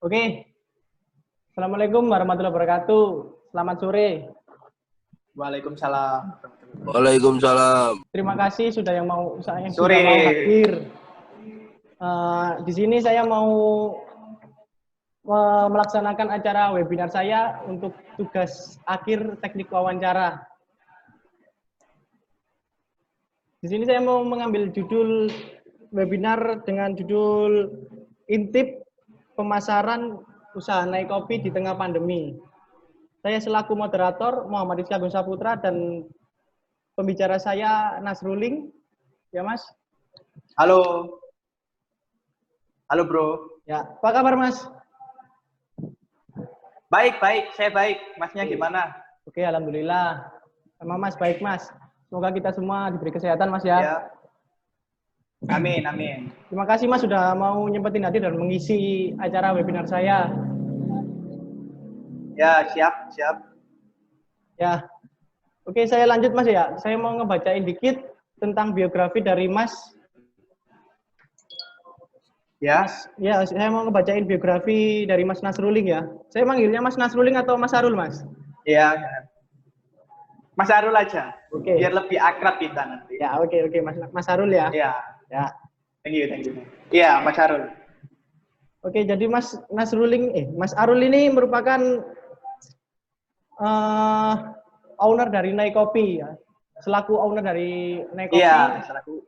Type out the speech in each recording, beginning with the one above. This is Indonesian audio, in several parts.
Oke, Assalamualaikum warahmatullahi wabarakatuh. Selamat sore. Waalaikumsalam. Waalaikumsalam. Terima kasih sudah mau Sore. hadir. Di sini saya mau melaksanakan acara webinar saya untuk tugas akhir teknik wawancara. Di sini saya mau mengambil judul webinar dengan judul Intip Pemasaran Usaha Naik Kopi di Tengah Pandemi. Saya selaku moderator Muhammad Rizky Agung Saputra dan pembicara saya Nasruling. Ya, Mas? Halo. Halo, Bro. Ya, apa kabar, Mas? Baik. Saya baik. Masnya gimana? Oke, alhamdulillah. Sama Mas, baik, Mas. Semoga kita semua diberi kesehatan, Mas, ya. Ya. Amin. Terima kasih, Mas, sudah mau nyempetin hadir dan mengisi acara webinar saya. Ya, siap. Ya. Oke, saya lanjut, Mas, ya. Saya mau ngebacain dikit tentang biografi dari Mas. Ya. Ya, saya mau ngebacain biografi dari Mas Nasruling, ya. Saya manggilnya Mas Nasruling atau Mas Arul, Mas? Ya. Mas Arul aja. Oke. Biar lebih akrab kita nanti. Ya, oke, Mas Arul, ya. Ya. Ya. Thank you. Iya, Mas Arul. Oke, jadi Mas Arul ini merupakan owner dari Naik Kopi, ya. Selaku owner dari Naik Kopi. Iya, selaku.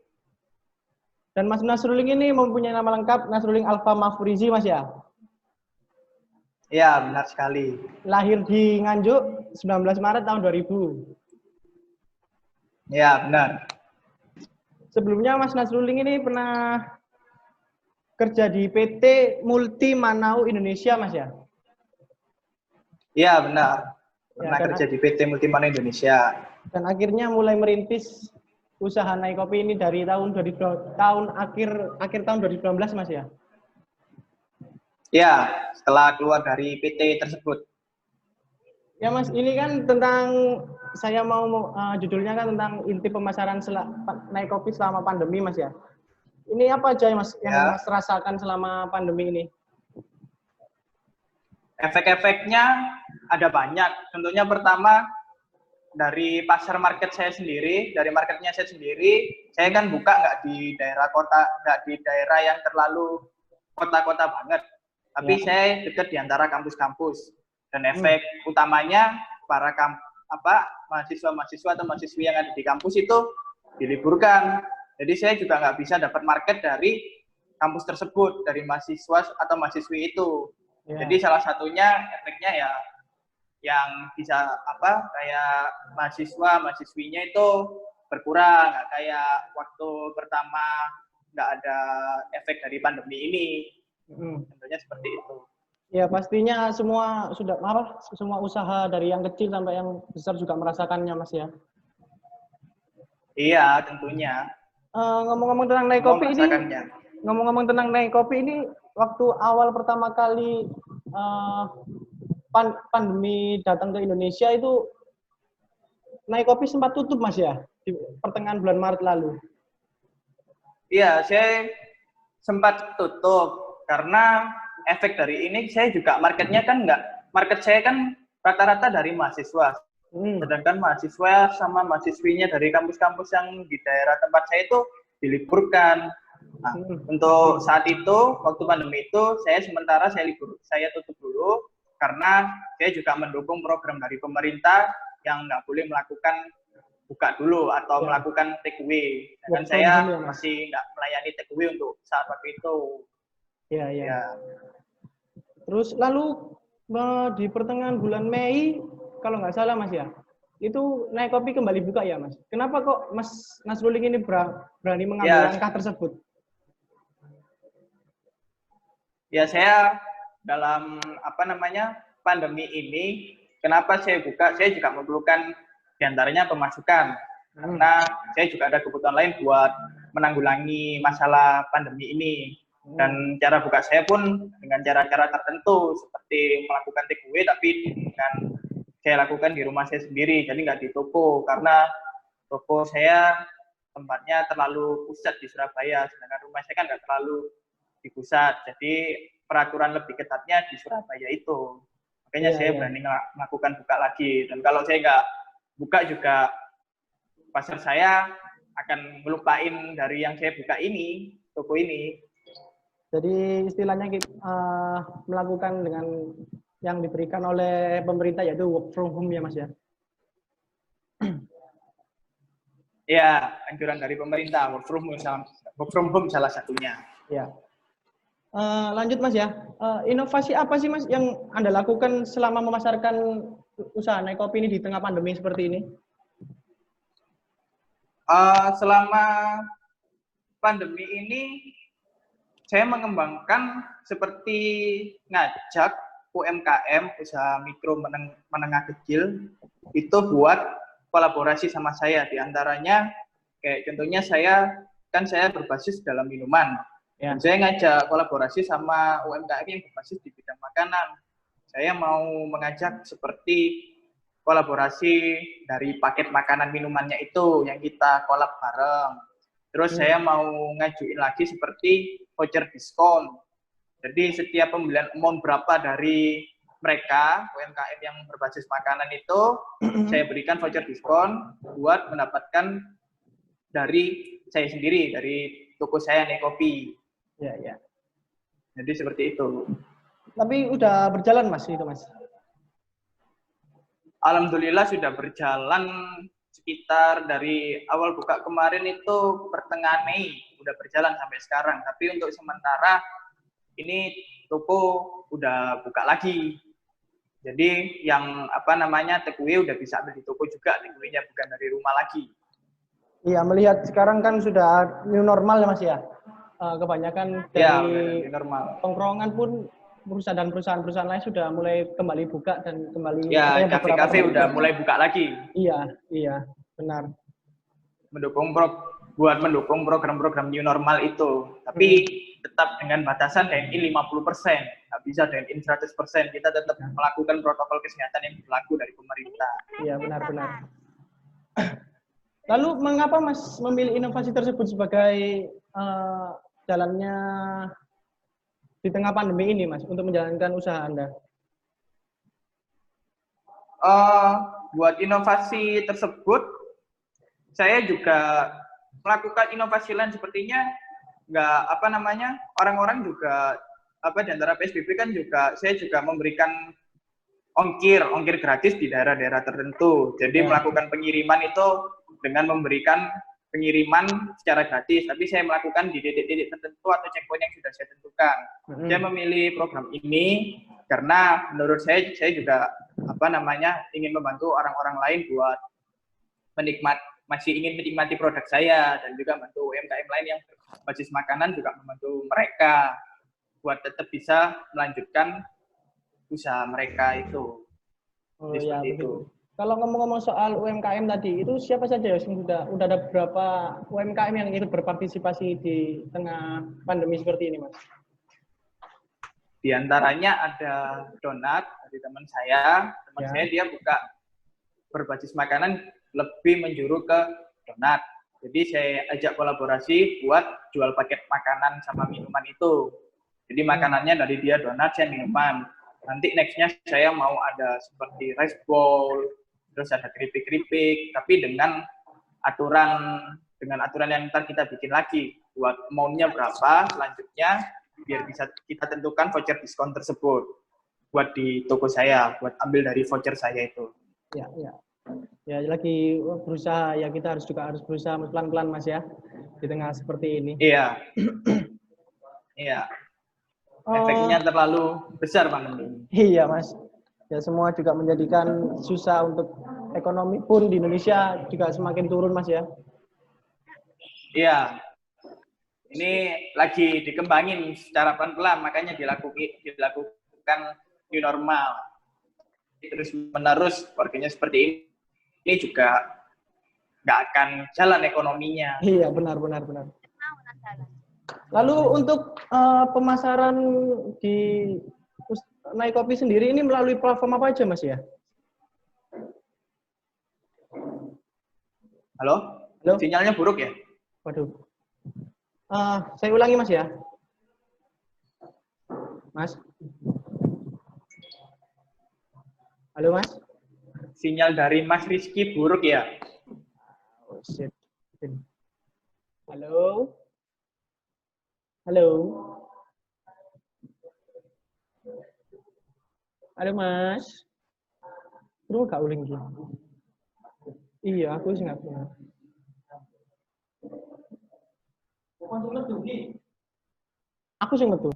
Dan Mas Nasruling ini mempunyai nama lengkap Nasruling Alfa Mafrizi, Mas, ya? Iya, benar sekali. Lahir di Nganjuk 19 Maret tahun 2000. Iya, benar. Sebelumnya Mas Nasruling ini pernah kerja di PT Multi Manau Indonesia, Mas, ya? Iya, benar. Pernah Ya, kerja di PT Multimana Indonesia. Dan akhirnya mulai merintis usaha Naik Kopi ini dari akhir tahun 2019, Mas, ya? Iya, setelah keluar dari PT tersebut. Ya, Mas, ini kan tentang saya mau judulnya kan tentang inti pemasaran Naik Kopi selama pandemi, Mas, ya. Ini apa aja, Mas, yang Mas rasakan selama pandemi ini? Efek-efeknya ada banyak. Tentunya pertama dari marketnya saya sendiri, saya kan buka nggak di daerah kota, nggak di daerah yang terlalu kota-kota banget. Tapi saya dekat di antara kampus-kampus. Dan efek utamanya para mahasiswa-mahasiswa atau mahasiswi yang ada di kampus itu diliburkan. Jadi saya juga nggak bisa dapat market dari kampus tersebut, dari mahasiswa atau mahasiswi itu. Jadi salah satunya efeknya ya yang bisa kayak mahasiswinya itu berkurang, nggak kayak waktu pertama nggak ada efek dari pandemi ini. Tentunya seperti itu. Ya, pastinya semua usaha dari yang kecil sampai yang besar juga merasakannya, Mas, ya. Iya, tentunya. Ngomong-ngomong tentang Naik Kopi ini, waktu awal pertama kali pandemi datang ke Indonesia itu Naik Kopi sempat tutup, Mas, ya, di pertengahan bulan Maret lalu. Iya, saya sempat tutup karena efek dari ini. Saya juga market saya kan rata-rata dari mahasiswa. Sedangkan mahasiswa sama mahasiswinya dari kampus-kampus yang di daerah tempat saya itu diliburkan. Nah, untuk saat itu, waktu pandemi itu, saya tutup dulu karena saya juga mendukung program dari pemerintah yang nggak boleh melakukan buka dulu atau melakukan take away. Dan saya masih nggak melayani take away untuk saat waktu itu. Ya. Terus lalu di pertengahan bulan Mei, kalau nggak salah, Mas, ya, itu Naik Kopi kembali buka, ya, Mas. Kenapa kok Mas Nasruling ini berani mengambil langkah tersebut? Ya, saya dalam pandemi ini, kenapa saya buka? Saya juga memerlukan diantaranya pemasukan, karena saya juga ada kebutuhan lain buat menanggulangi masalah pandemi ini. Dan cara buka saya pun dengan cara-cara tertentu, seperti melakukan take away, tapi dengan saya lakukan di rumah saya sendiri, jadi nggak di toko, karena toko saya tempatnya terlalu pusat di Surabaya, sedangkan rumah saya kan nggak terlalu di pusat, jadi peraturan lebih ketatnya di Surabaya itu. Makanya Iya, saya iya. berani melakukan buka lagi. Dan kalau saya nggak buka juga, pasar saya akan melupain dari yang saya buka ini, toko ini. Jadi istilahnya kita melakukan dengan yang diberikan oleh pemerintah yaitu work from home ya Mas ya. Ya, anjuran dari pemerintah, work from home salah satunya. Ya. Lanjut Mas ya. Inovasi apa sih Mas yang Anda lakukan selama memasarkan usaha naik kopi ini di tengah pandemi seperti ini? Selama pandemi ini, saya mengembangkan seperti ngajak UMKM, usaha mikro menengah kecil, itu buat kolaborasi sama saya. Di antaranya, kayak contohnya saya berbasis dalam minuman. Ya. Dan saya ngajak kolaborasi sama UMKM yang berbasis di bidang makanan. Saya mau mengajak seperti kolaborasi dari paket makanan minumannya itu yang kita kolab bareng. Terus saya mau ngajuin lagi seperti voucher diskon. Jadi setiap pembelian amount berapa dari mereka, UMKM yang berbasis makanan itu, saya berikan voucher diskon buat mendapatkan dari saya sendiri, dari toko saya Nek Kopi. Ya, ya. Jadi seperti itu. Tapi udah berjalan Mas itu Mas? Alhamdulillah sudah berjalan sekitar dari awal buka kemarin itu pertengahan Mei, udah berjalan sampai sekarang. Tapi untuk sementara ini toko udah buka lagi. Jadi yang takeaway udah bisa ambil di toko juga, takeaway-nya bukan dari rumah lagi. Iya, melihat sekarang kan sudah new normal ya Mas ya. Kebanyakan dari normal. tongkrongan pun perusahaan lain sudah mulai kembali buka dan kembali kafe-kafe udah mulai buka lagi. Iya, benar. Buat mendukung program-program new normal itu. Tapi tetap dengan batasan DNI 50%. Nggak bisa DNI 100%. Kita tetap melakukan protokol kesehatan yang berlaku dari pemerintah. Iya, benar-benar. Lalu mengapa Mas memilih inovasi tersebut sebagai jalannya di tengah pandemi ini Mas untuk menjalankan usaha Anda? Buat inovasi tersebut, saya juga melakukan inovasi lain sepertinya orang-orang juga di antara PSBB kan juga saya juga memberikan ongkir gratis di daerah-daerah tertentu. Jadi melakukan pengiriman itu dengan memberikan pengiriman secara gratis, tapi saya melakukan di titik-titik tertentu atau checkpoint yang sudah saya tentukan. Saya memilih program ini karena menurut saya juga ingin membantu orang-orang lain buat masih ingin menikmati produk saya, dan juga membantu UMKM lain yang berbasis makanan juga membantu mereka buat tetap bisa melanjutkan usaha mereka itu. Iya, begitu. Kalau ngomong-ngomong soal UMKM tadi, itu siapa saja ya? Udah ada beberapa UMKM yang ikut berpartisipasi di tengah pandemi seperti ini, Mas? Di antaranya ada Donat dari teman saya. Saya dia buka berbasis makanan lebih menjuru ke donat. Jadi saya ajak kolaborasi buat jual paket makanan sama minuman itu. Jadi makanannya dari dia donat, saya minuman. Nanti nextnya saya mau ada seperti rice bowl, terus ada keripik-keripik, tapi dengan aturan yang ntar kita bikin lagi. Buat amount-nya berapa, selanjutnya biar bisa kita tentukan voucher diskon tersebut buat di toko saya, buat ambil dari voucher saya itu. Ya lagi berusaha, ya kita harus berusaha pelan-pelan Mas ya, di tengah seperti ini. Iya. Iya. Efeknya terlalu besar pandemi. Iya Mas. Ya semua juga menjadikan susah untuk ekonomi pun di Indonesia juga semakin turun Mas ya. Iya. Ini lagi dikembangin secara pelan-pelan, makanya dilakukan new normal. Terus menerus warganya seperti ini juga nggak akan jalan ekonominya. Iya, benar. Lalu untuk pemasaran di Naik Kopi sendiri ini melalui platform apa aja, Mas ya? Halo? Sinyalnya buruk ya? Waduh. Saya ulangi, Mas ya. Mas? Halo, Mas? Sinyal dari Mas Rizky buruk ya? Oh, shit. Halo? Halo? Halo, Mas? Lu gak uling gitu? Iya, aku sih nggak punya. Aku sih metu.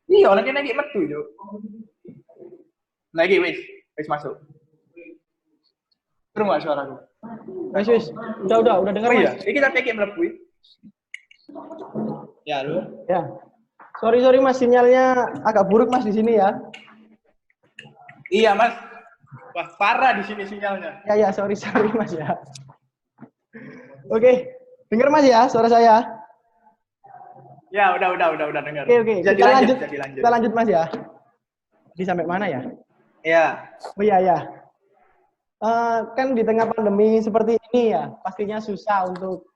Iya, lagi lagi metu yo. Lagi wis masuk. Terus nggak suaraku? Wes, udah dengar, Oh iya, Mas. ini kita pakai melebu. Ya, lu. Ya. Sorry Mas, sinyalnya agak buruk Mas di sini ya. Iya, Mas. Wah, parah di sini sinyalnya. Ya, sorry Mas ya. Oke, dengar Mas ya suara saya. Ya, udah dengar. Oke. Jadi lanjut. Kita lanjut Mas ya. Di sampai mana ya? Ya. Oh iya. Kan di tengah pandemi seperti ini ya, pastinya susah untuk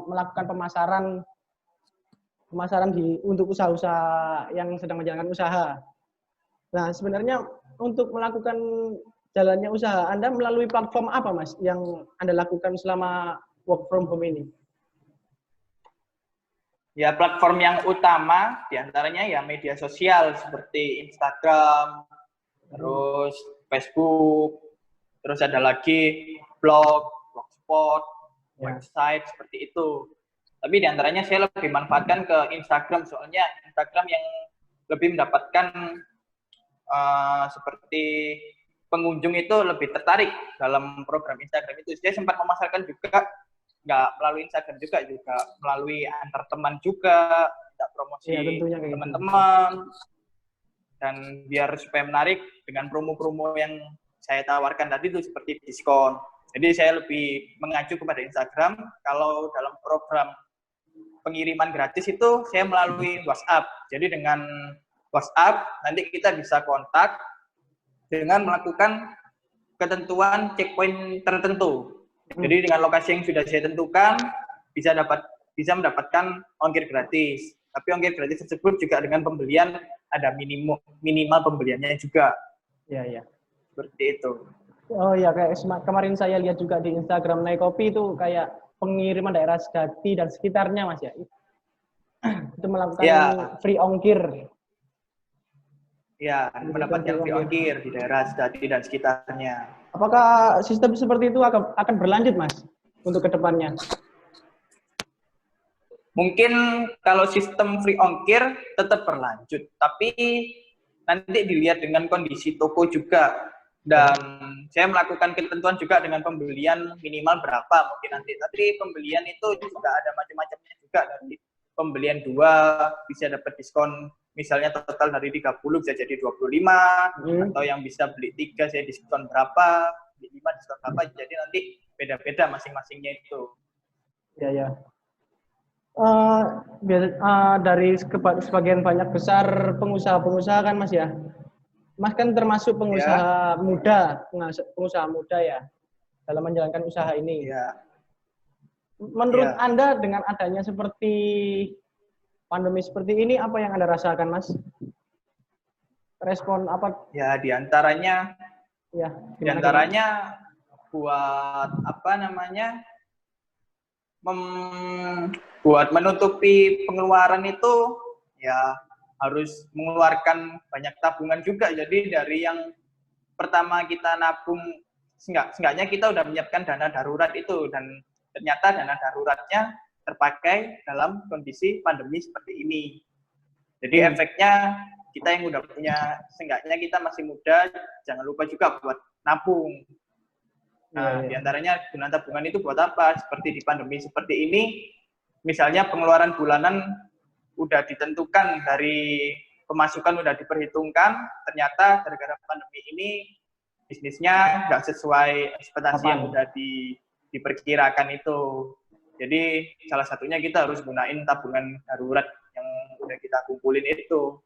melakukan pemasaran untuk usaha-usaha yang sedang menjalankan usaha. Nah, sebenarnya untuk melakukan jalannya usaha Anda melalui platform apa, Mas, yang Anda lakukan selama work from home ini? Ya, platform yang utama diantaranya ya media sosial seperti Instagram, terus Facebook, terus ada lagi blogspot, website seperti itu. Tapi diantaranya saya lebih manfaatkan ke Instagram, soalnya Instagram yang lebih mendapatkan seperti pengunjung itu lebih tertarik dalam program Instagram itu. Saya sempat memasarkan juga, nggak melalui Instagram juga melalui antar teman juga, tidak promosi teman-teman. Dan biar supaya menarik dengan promo-promo yang saya tawarkan tadi itu seperti diskon. Jadi saya lebih mengacu kepada Instagram. Kalau dalam program pengiriman gratis itu saya melalui WhatsApp. Jadi dengan WhatsApp nanti kita bisa kontak dengan melakukan ketentuan checkpoint tertentu. Jadi dengan lokasi yang sudah saya tentukan bisa mendapatkan ongkir gratis. Tapi ongkir gratis tersebut juga dengan pembelian ada minimal pembeliannya juga. Iya. Seperti itu. Oh iya, kayak kemarin saya lihat juga di Instagram Naikopi itu kayak pengiriman daerah Sedati dan sekitarnya, Mas ya. Itu melakukan free ongkir. Ya, mendapatkan free ongkir di daerah Sedati dan sekitarnya. Apakah sistem seperti itu akan berlanjut, Mas, untuk kedepannya? Mungkin kalau sistem free ongkir tetap berlanjut, tapi nanti dilihat dengan kondisi toko juga. Dan saya melakukan ketentuan juga dengan pembelian minimal berapa mungkin nanti. Tapi pembelian itu juga ada macam-macamnya juga. Dari pembelian 2 bisa dapat diskon, misalnya total dari 30 bisa jadi 25, atau yang bisa beli 3 saya diskon berapa, beli 5 diskon berapa, jadi nanti beda-beda masing-masingnya itu. Ya. Dari sebagian banyak besar pengusaha-pengusaha kan, Mas ya. Mas kan termasuk pengusaha muda ya dalam menjalankan usaha ini. Ya. Menurut Anda dengan adanya seperti pandemi seperti ini, apa yang Anda rasakan, Mas? Respon apa? Ya, diantaranya buat buat menutupi pengeluaran itu ya harus mengeluarkan banyak tabungan juga. Jadi dari yang pertama kita nabung, seenggaknya kita udah menyiapkan dana darurat itu, dan ternyata dana daruratnya terpakai dalam kondisi pandemi seperti ini. Jadi efeknya kita yang udah punya, seenggaknya kita masih muda, jangan lupa juga buat nabung. Nah, diantaranya guna tabungan itu buat apa? Seperti di pandemi seperti ini, misalnya pengeluaran bulanan udah ditentukan, dari pemasukan udah diperhitungkan, ternyata gara-gara pandemi ini bisnisnya nggak sesuai ekspektasi yang udah diperkirakan itu. Jadi salah satunya kita harus gunain tabungan darurat yang udah kita kumpulin itu.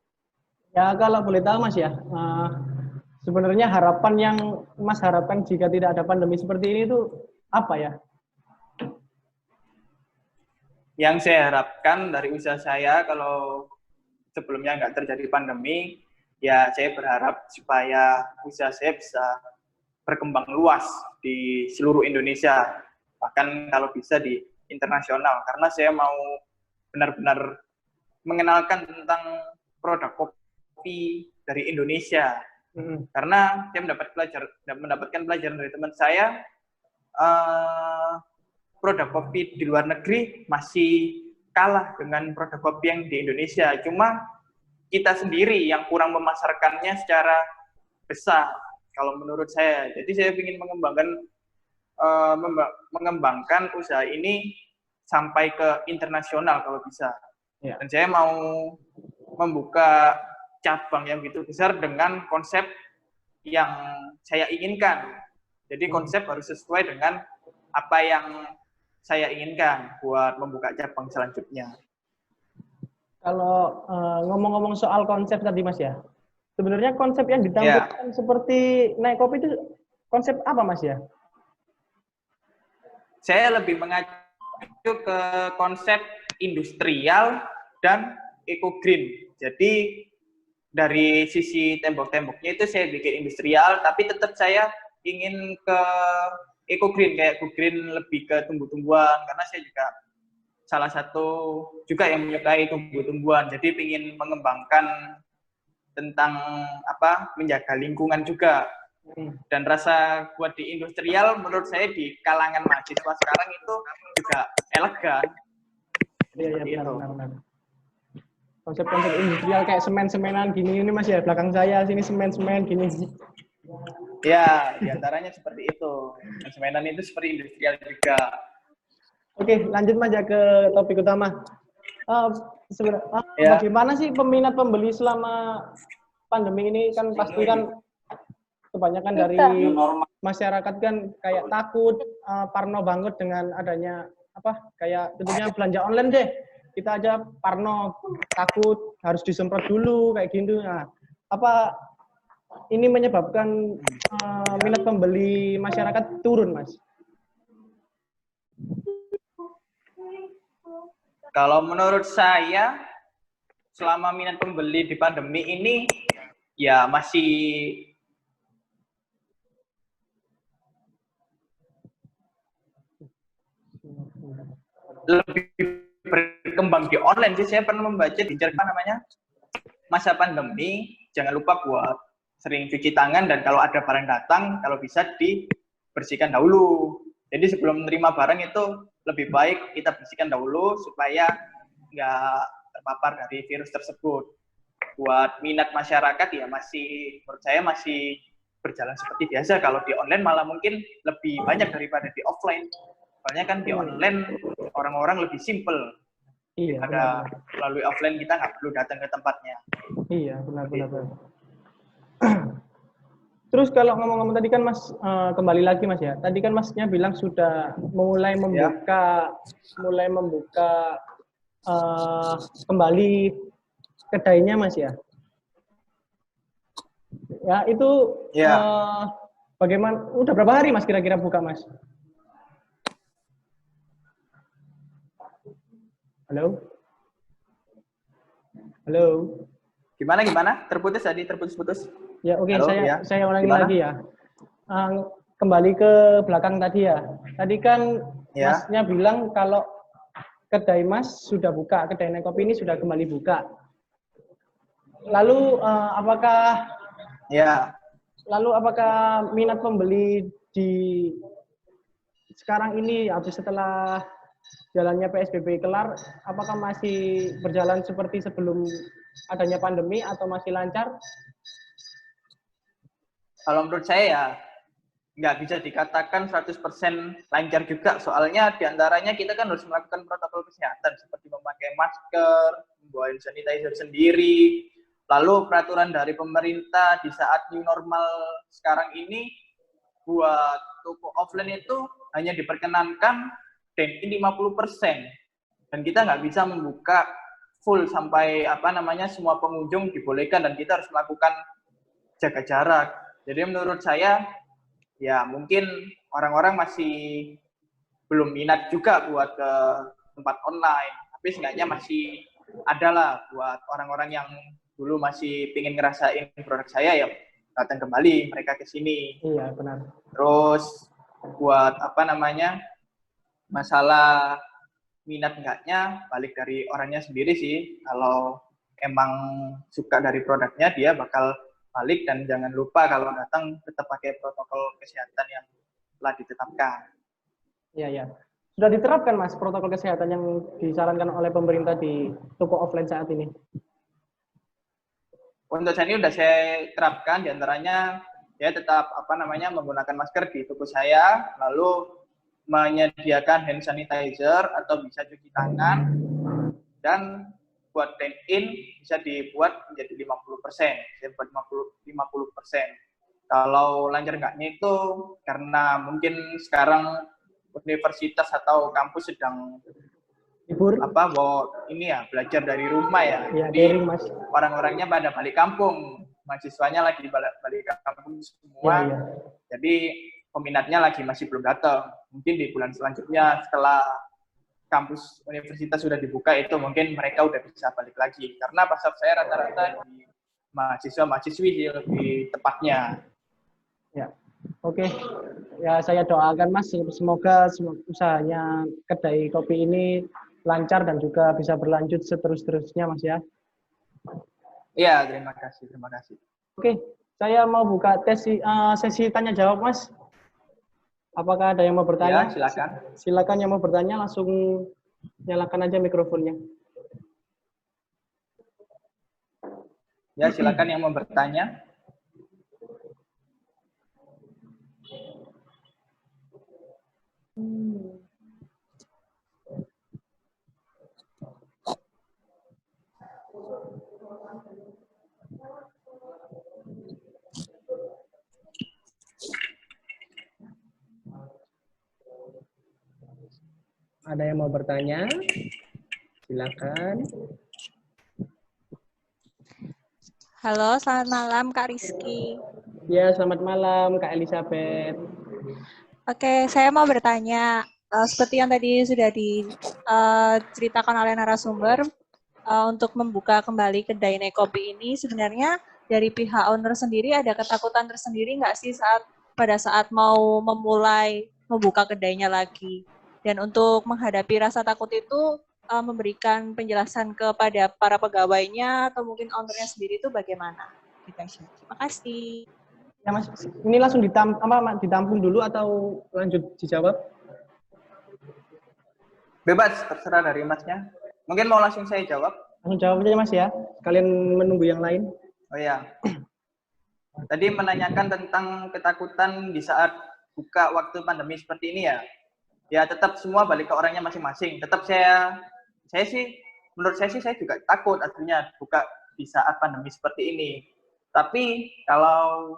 Ya, kalau boleh tahu, Mas ya, sebenarnya harapan yang Mas harapkan jika tidak ada pandemi seperti ini itu apa ya? Yang saya harapkan dari usaha saya, kalau sebelumnya nggak terjadi pandemi, ya saya berharap supaya usaha saya bisa berkembang luas di seluruh Indonesia, bahkan kalau bisa di internasional, karena saya mau benar-benar mengenalkan tentang produk kopi dari Indonesia. Karena saya mendapatkan pelajaran dari teman saya, produk kopi di luar negeri masih kalah dengan produk kopi yang di Indonesia. Cuma kita sendiri yang kurang memasarkannya secara besar, kalau menurut saya. Jadi saya ingin mengembangkan usaha ini sampai ke internasional kalau bisa. Ya. Dan saya mau membuka cabang yang begitu besar dengan konsep yang saya inginkan. Jadi konsep harus sesuai dengan apa yang saya inginkan buat membuka cabang selanjutnya. Kalau ngomong-ngomong soal konsep tadi Mas ya, sebenarnya konsep yang ditampilkan seperti naik kopi itu konsep apa Mas ya? Saya lebih mengacu ke konsep industrial dan eco-green. Jadi dari sisi tembok-temboknya itu saya bikin industrial, tapi tetap saya ingin ke eco-green, kayak go-green lebih ke tumbuh-tumbuhan, karena saya juga salah satu juga yang menyukai tumbuh-tumbuhan. Jadi ingin mengembangkan tentang menjaga lingkungan juga. Dan rasa buat di industrial menurut saya di kalangan mahasiswa sekarang itu juga elegan. Iya, benar. Konsep-konsep industrial kayak semen-semenan gini ini Mas ya, belakang saya sini semen-semen gini. Ya, diantaranya seperti itu. Semenan itu seperti industrial juga. Oke, lanjut Mas ya ke topik utama. Bagaimana sih peminat pembeli selama pandemi ini? Kan pasti kan kebanyakan dari masyarakat kan kayak takut, parno banget dengan adanya kayak tentunya belanja online deh. Kita aja parno, takut, harus disemprot dulu kayak gitu. Nah, apa ini menyebabkan minat pembeli masyarakat turun, Mas? Kalau menurut saya, selama minat pembeli di pandemi ini, ya masih lebih berkembang di online sih. Saya pernah membaca di masa pandemi, jangan lupa buat sering cuci tangan, dan kalau ada barang datang, kalau bisa dibersihkan dahulu. Jadi sebelum menerima barang itu lebih baik kita bersihkan dahulu supaya nggak terpapar dari virus tersebut. Buat minat masyarakat ya menurut saya masih berjalan seperti biasa. Kalau di online malah mungkin lebih banyak daripada di offline. Soalnya kan di online orang-orang lebih simple. Iya. Ada melalui offline kita nggak perlu datang ke tempatnya. Iya, benar. Terus kalau ngomong-ngomong tadi kan Mas, kembali lagi Mas ya. Tadi kan Masnya bilang sudah mulai membuka kembali kedainya Mas ya. Ya itu bagaimana? Udah berapa hari Mas kira-kira buka Mas? Halo? Gimana? Terputus. Ya oke, saya ulangi lagi ya. Kembali ke belakang tadi ya. Tadi kan Masnya bilang kalau kedai Mas sudah buka, kedai Naik Kopi ini sudah kembali buka. Lalu apakah minat pembeli di sekarang ini habis setelah jalannya PSBB kelar, apakah masih berjalan seperti sebelum adanya pandemi atau masih lancar? Kalau menurut saya nggak bisa dikatakan 100% lancar juga, soalnya diantaranya kita kan harus melakukan protokol kesehatan seperti memakai masker, membawa hand sanitizer sendiri, lalu peraturan dari pemerintah di saat new normal sekarang ini buat toko offline itu hanya diperkenankan dine-in 50%, dan kita nggak bisa membuka full sampai semua pengunjung dibolehkan, dan kita harus melakukan jaga jarak. Jadi menurut saya ya mungkin orang-orang masih belum minat juga buat ke tempat online, tapi seenggaknya masih adalah buat orang-orang yang dulu masih pengen ngerasain produk saya ya datang kembali mereka ke sini. Iya, benar. Terus buat apa namanya masalah minat enggaknya balik dari orangnya sendiri sih. Kalau emang suka dari produknya dia bakal balik, dan jangan lupa kalau datang tetap pakai protokol kesehatan yang telah ditetapkan. Iya, iya. Sudah diterapkan, Mas, protokol kesehatan yang disarankan oleh pemerintah di toko offline saat ini? Untuk saat ini sudah saya terapkan, diantaranya saya tetap apa namanya menggunakan masker di toko saya, lalu menyediakan hand sanitizer atau bisa cuci tangan, dan buat dine-in bisa dibuat menjadi 50%, saya buat 50%. Kalau lancar enggaknya itu karena mungkin sekarang universitas atau kampus sedang Libur? ini ya belajar dari rumah ya. Ya, Jadi daring, Mas. orang-orangnya pada balik kampung, mahasiswanya lagi balik kampung semua. Ya, ya. Jadi peminatnya lagi masih belum datang. Mungkin di bulan selanjutnya setelah kampus universitas sudah dibuka itu mungkin mereka udah bisa balik lagi. Karena pasar saya rata-rata di mahasiswa-mahasiswi lebih tepatnya. Ya, oke. Ya, saya doakan Mas, semoga usahanya kedai kopi ini lancar dan juga bisa berlanjut seterus-terusnya, Mas ya. Iya, terima kasih, terima kasih. Oke, saya mau buka sesi tanya jawab, Mas. Apakah ada yang mau bertanya? Ya, silakan. Silakan yang mau bertanya langsung nyalakan aja mikrofonnya. Ya, silakan yang mau bertanya. Ada yang mau bertanya? Silakan. Halo, selamat malam Kak Rizky. Ya, selamat malam Kak Elizabeth. Oke, saya mau bertanya, seperti yang tadi sudah diceritakan oleh narasumber, untuk membuka kembali kedai Nekopi ini, sebenarnya dari pihak owner sendiri ada ketakutan tersendiri nggak sih pada saat mau memulai membuka kedainya lagi? Dan untuk menghadapi rasa takut itu, memberikan penjelasan kepada para pegawainya atau mungkin ownernya sendiri itu bagaimana? Terima kasih. Ya Mas, ini langsung ditampung dulu atau lanjut dijawab? Bebas, terserah dari Masnya. Mungkin mau langsung saya jawab? Langsung jawab aja Mas ya, kalian menunggu yang lain. Oh ya. Tadi menanyakan tentang ketakutan di saat buka waktu pandemi seperti ini ya. Ya tetap semua balik ke orangnya masing-masing. Tetap menurut saya sih saya juga takut artinya buka di saat pandemi seperti ini. Tapi kalau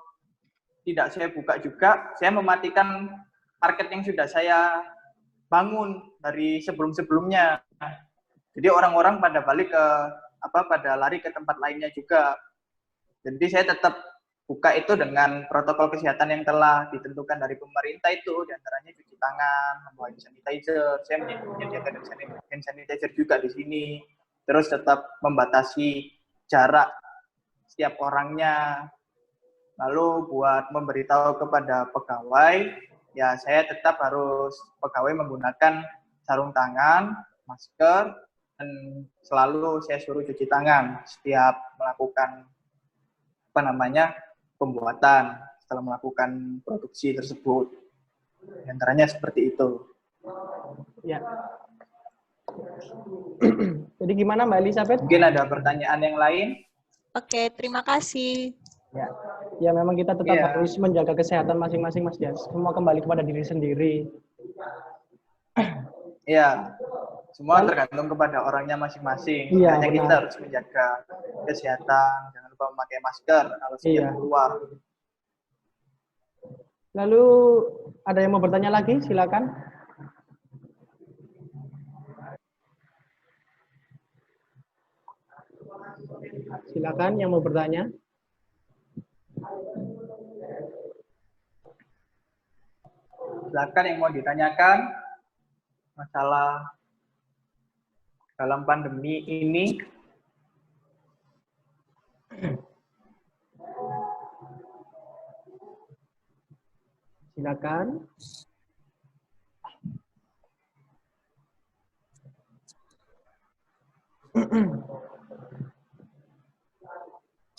tidak saya buka juga, saya mematikan market yang sudah saya bangun dari sebelum-sebelumnya. Jadi orang-orang pada pada lari ke tempat lainnya juga. Jadi saya tetap buka itu dengan protokol kesehatan yang telah ditentukan dari pemerintah itu, diantaranya cuci tangan, membawa hand sanitizer, saya menyediakan hand sanitizer juga di sini. Terus tetap membatasi jarak setiap orangnya. Lalu buat memberitahu kepada pegawai, ya saya tetap harus pegawai menggunakan sarung tangan, masker, dan selalu saya suruh cuci tangan setiap melakukan pembuatan setelah melakukan produksi tersebut. Di antaranya seperti itu. Ya. Jadi gimana Mbak Elizabeth? Mungkin ada pertanyaan yang lain? Oke, terima kasih. Ya memang kita tetap harus menjaga kesehatan masing-masing Mas ya. Semua kembali kepada diri sendiri. Iya, semua tergantung kepada orangnya masing-masing. Iya, Hanya kita benar. harus menjaga kesehatan, jangan lupa memakai masker kalau sedang keluar. Lalu ada yang mau bertanya lagi? Silakan. Silakan yang mau bertanya. Silakan yang mau ditanyakan masalah dalam pandemi ini. Silakan.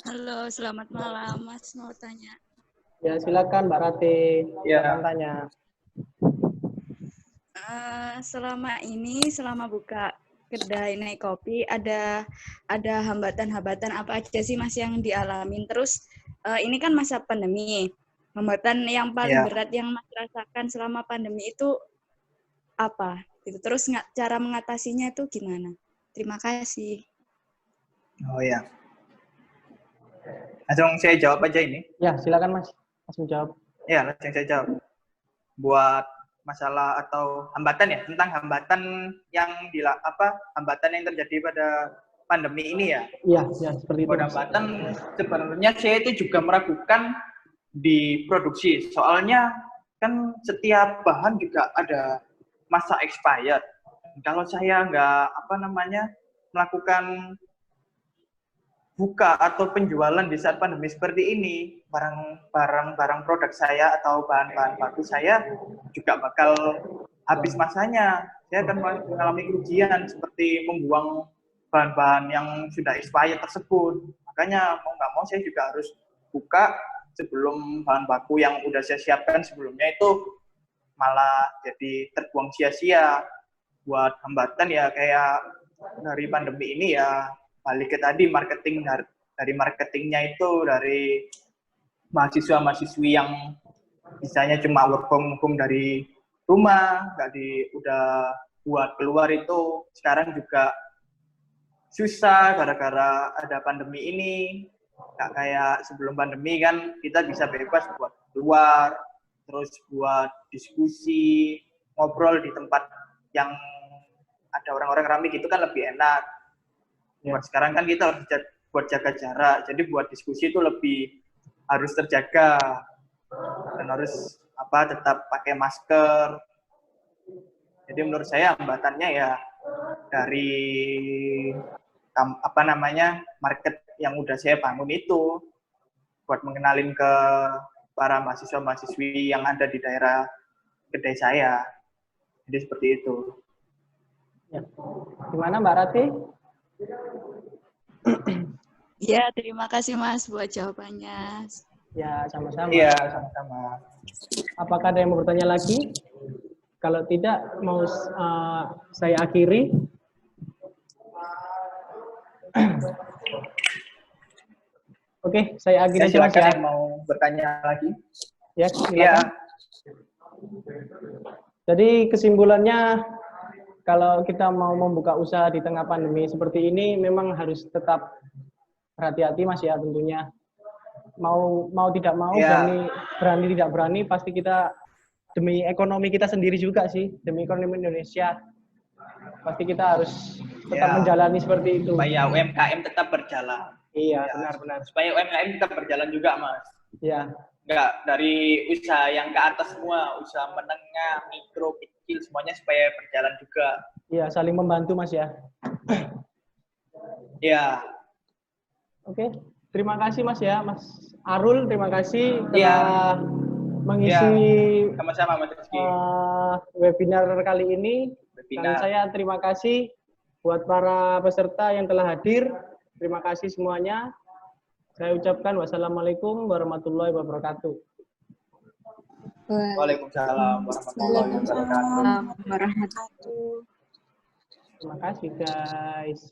Halo, selamat malam, Mas. Mau tanya. Ya, silakan Mbak Rati. Ya. Silakan tanya. Selama buka kedai Naik Kopi, ada hambatan-hambatan apa aja sih, Mas, yang dialamin? Terus, ini kan masa pandemi. Hambatan yang paling berat yang Mas rasakan selama pandemi itu apa? Gitu. Terus cara mengatasinya itu gimana? Terima kasih. Oh ya. Langsung saya jawab aja ini. Ya, silakan Mas. Langsung jawab. Ya, langsung saya jawab. Buat masalah atau hambatan ya, tentang hambatan hambatan yang terjadi pada pandemi ini ya. Iya, ya, seperti itu. Buat hambatan sebenarnya saya itu juga meragukan di produksi. Soalnya kan setiap bahan juga ada masa expired. Kalau saya nggak melakukan buka atau penjualan di saat pandemi seperti ini, barang produk saya atau bahan-bahan baku saya juga bakal habis masanya. Saya akan mengalami kerugian seperti membuang bahan-bahan yang sudah expired tersebut. Makanya mau nggak mau saya juga harus buka sebelum bahan baku yang udah saya siapkan sebelumnya itu malah jadi terbuang sia-sia. Buat hambatan ya kayak dari pandemi ini ya balik ke tadi dari marketingnya itu dari mahasiswa-mahasiswi yang misalnya cuma work from home dari rumah, udah buat keluar itu sekarang juga susah gara-gara ada pandemi ini. Nggak kayak sebelum pandemi kan kita bisa bebas buat keluar, terus buat diskusi, ngobrol di tempat yang ada orang-orang ramai gitu kan lebih enak. Buat sekarang kan kita harus buat jaga jarak, jadi buat diskusi itu lebih harus terjaga dan harus tetap pakai masker. Jadi menurut saya hambatannya ya dari market yang udah saya bangun itu buat mengenalin ke para mahasiswa-mahasiswi yang ada di daerah kedai saya. Jadi seperti itu. Ya. Gimana Mbak Rati? Ya, terima kasih Mas buat jawabannya. Ya, sama-sama. Iya, sama-sama. Apakah ada yang mau bertanya lagi? Kalau tidak, mau saya akhiri. Oke, saya akhiri. Ya, silakan yang mau bertanya lagi. Ya, silakan. Ya. Jadi kesimpulannya, kalau kita mau membuka usaha di tengah pandemi seperti ini, memang harus tetap berhati-hati Mas ya tentunya. Mau tidak mau, berani tidak berani, pasti kita demi ekonomi kita sendiri juga sih, demi ekonomi Indonesia. Pasti kita harus tetap menjalani seperti itu. Supaya UMKM tetap berjalan. Iya, benar-benar. Supaya UMKM tetap berjalan juga, Mas. Iya. Enggak dari usaha yang ke atas semua, usaha menengah, mikro, kecil, semuanya supaya berjalan juga. Iya, saling membantu Mas ya. Iya. Oke, terima kasih Mas ya, Mas Arul, terima kasih telah mengisi sama-sama Mas Rizky. Webinar kali ini. Dan saya terima kasih buat para peserta yang telah hadir. Terima kasih semuanya. Saya ucapkan wassalamualaikum warahmatullahi wabarakatuh. Waalaikumsalam warahmatullahi wabarakatuh. Terima kasih guys.